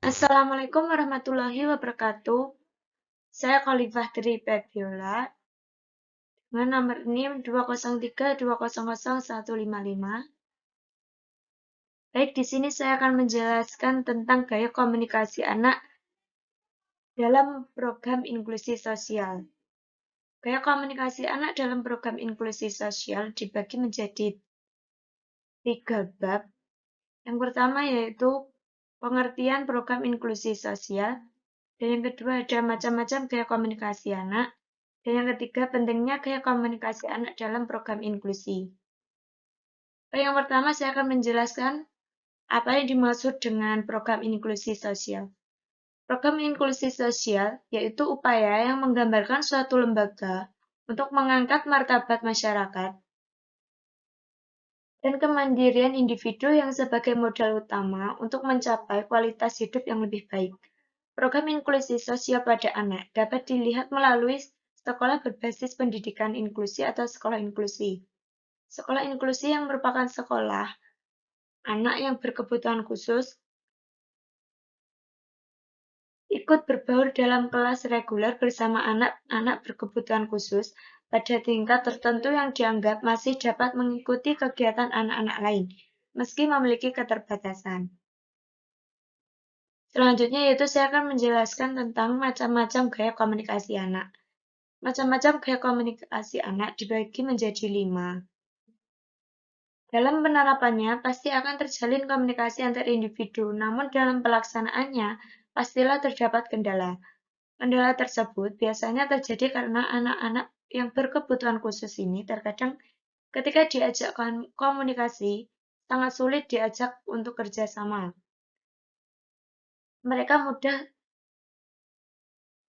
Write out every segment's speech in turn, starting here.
Assalamualaikum warahmatullahi wabarakatuh. Saya Khalifah Tri Febiola dengan nomor NIM 203200155. Baik, di sini saya akan menjelaskan tentang gaya komunikasi anak dalam program inklusi sosial. Gaya komunikasi anak dalam program inklusi sosial dibagi menjadi 3 bab. Yang pertama yaitu pengertian program inklusi sosial, dan yang kedua ada macam-macam gaya komunikasi anak, dan yang ketiga pentingnya gaya komunikasi anak dalam program inklusi. Yang pertama saya akan menjelaskan apa yang dimaksud dengan program inklusi sosial. Program inklusi sosial yaitu upaya yang menggambarkan suatu lembaga untuk mengangkat martabat masyarakat dan kemandirian individu yang sebagai modal utama untuk mencapai kualitas hidup yang lebih baik. Program inklusi sosial pada anak dapat dilihat melalui sekolah berbasis pendidikan inklusi atau sekolah inklusi. Sekolah inklusi yang merupakan sekolah anak yang berkebutuhan khusus ikut berbaur dalam kelas reguler bersama anak-anak berkebutuhan khusus pada tingkat tertentu yang dianggap masih dapat mengikuti kegiatan anak-anak lain, meski memiliki keterbatasan. Selanjutnya yaitu saya akan menjelaskan tentang macam-macam gaya komunikasi anak. Macam-macam gaya komunikasi anak dibagi menjadi 5. Dalam penerapannya, pasti akan terjalin komunikasi antar individu, namun dalam pelaksanaannya, pastilah terdapat kendala. Kendala tersebut biasanya terjadi karena anak-anak yang berkebutuhan khusus ini terkadang ketika diajak komunikasi, sangat sulit diajak untuk kerjasama. Mereka mudah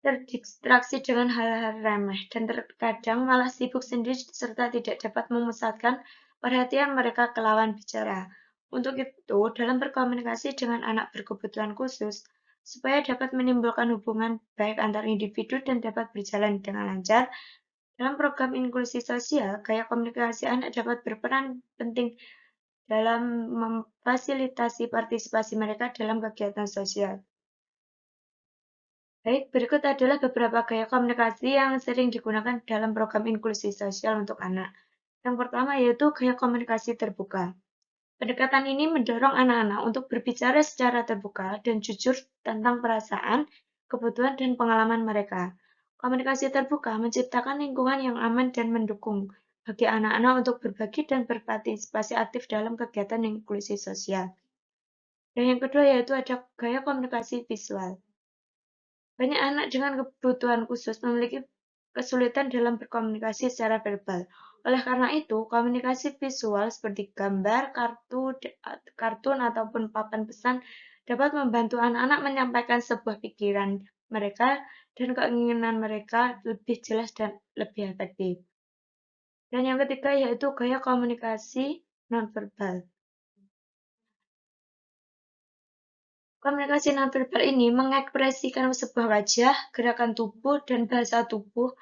terdistraksi dengan hal-hal remeh dan terkadang malah sibuk sendiri serta tidak dapat memusatkan perhatian mereka ke lawan bicara. Untuk itu, dalam berkomunikasi dengan anak berkebutuhan khusus, supaya dapat menimbulkan hubungan baik antar individu dan dapat berjalan dengan lancar, dalam program inklusi sosial, gaya komunikasi anak dapat berperan penting dalam memfasilitasi partisipasi mereka dalam kegiatan sosial. Baik, berikut adalah beberapa gaya komunikasi yang sering digunakan dalam program inklusi sosial untuk anak. Yang pertama yaitu gaya komunikasi terbuka. Pendekatan ini mendorong anak-anak untuk berbicara secara terbuka dan jujur tentang perasaan, kebutuhan, dan pengalaman mereka. Komunikasi terbuka menciptakan lingkungan yang aman dan mendukung bagi anak-anak untuk berbagi dan berpartisipasi aktif dalam kegiatan inklusi sosial. Dan yang kedua yaitu ada gaya komunikasi visual. Banyak anak dengan kebutuhan khusus memiliki kesulitan dalam berkomunikasi secara verbal. Oleh karena itu, komunikasi visual seperti gambar, kartun, ataupun papan pesan dapat membantu anak-anak menyampaikan sebuah pikiran mereka dan keinginan mereka lebih jelas dan lebih efektif. Dan yang ketiga yaitu gaya komunikasi nonverbal. Komunikasi nonverbal ini mengekspresikan sebuah wajah, gerakan tubuh, dan bahasa tubuh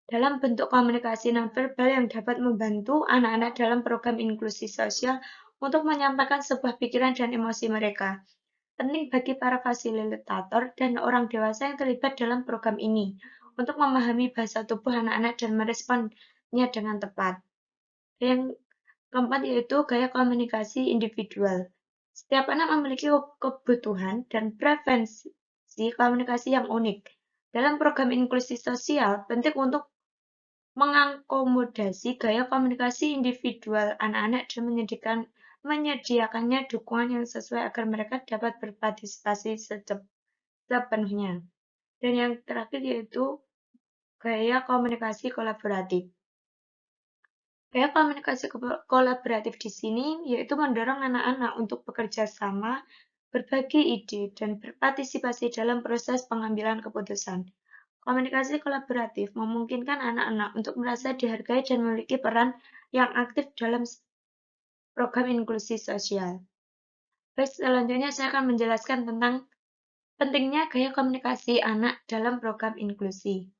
dalam bentuk komunikasi nonverbal yang dapat membantu anak-anak dalam program inklusi sosial untuk menyampaikan sebuah pikiran dan emosi mereka. Penting bagi para fasilitator dan orang dewasa yang terlibat dalam program ini untuk memahami bahasa tubuh anak-anak dan meresponnya dengan tepat. Yang keempat yaitu gaya komunikasi individual. Setiap anak memiliki kebutuhan dan preferensi komunikasi yang unik. Dalam program inklusi sosial, penting untuk mengakomodasi gaya komunikasi individual anak-anak dan menyediakannya dukungan yang sesuai agar mereka dapat berpartisipasi sepenuhnya. Dan yang terakhir yaitu gaya komunikasi kolaboratif. Gaya komunikasi kolaboratif di sini yaitu mendorong anak-anak untuk bekerja sama, berbagi ide, dan berpartisipasi dalam proses pengambilan keputusan. Komunikasi kolaboratif memungkinkan anak-anak untuk merasa dihargai dan memiliki peran yang aktif dalam program inklusi sosial. Baik, selanjutnya saya akan menjelaskan tentang pentingnya gaya komunikasi anak dalam program inklusi.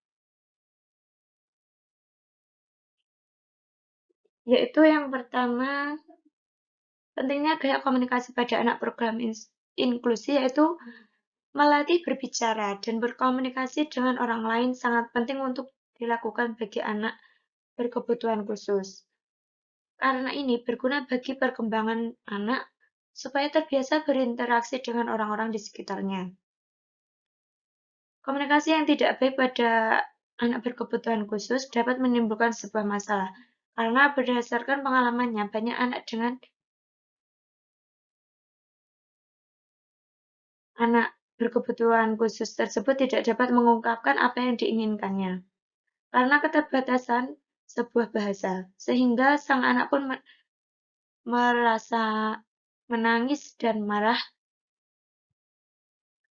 Yaitu yang pertama, pentingnya gaya komunikasi pada anak program inklusi yaitu Melatih berbicara dan berkomunikasi dengan orang lain sangat penting untuk dilakukan bagi anak berkebutuhan khusus. Karena ini berguna bagi perkembangan anak supaya terbiasa berinteraksi dengan orang-orang di sekitarnya. Komunikasi yang tidak baik pada anak berkebutuhan khusus dapat menimbulkan sebuah masalah, karena berdasarkan pengalamannya, banyak anak dengan anak berkebutuhan khusus tersebut tidak dapat mengungkapkan apa yang diinginkannya, karena keterbatasan sebuah bahasa, sehingga sang anak pun merasa menangis dan marah,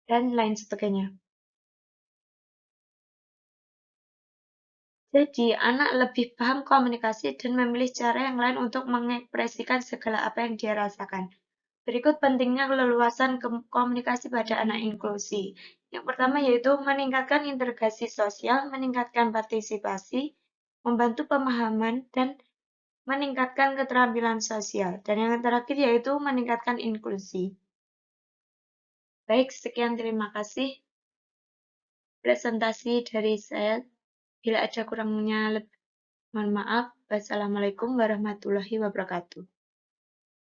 dan lain sebagainya. Jadi, anak lebih paham komunikasi dan memilih cara yang lain untuk mengekspresikan segala apa yang dia rasakan. Berikut pentingnya keleluasan komunikasi pada anak inklusi. Yang pertama yaitu meningkatkan integrasi sosial, meningkatkan partisipasi, membantu pemahaman, dan meningkatkan keterampilan sosial. Dan yang terakhir yaitu meningkatkan inklusi. Baik, sekian terima kasih presentasi dari saya. Bila ada kurangnya, mohon maaf. Wassalamualaikum warahmatullahi wabarakatuh.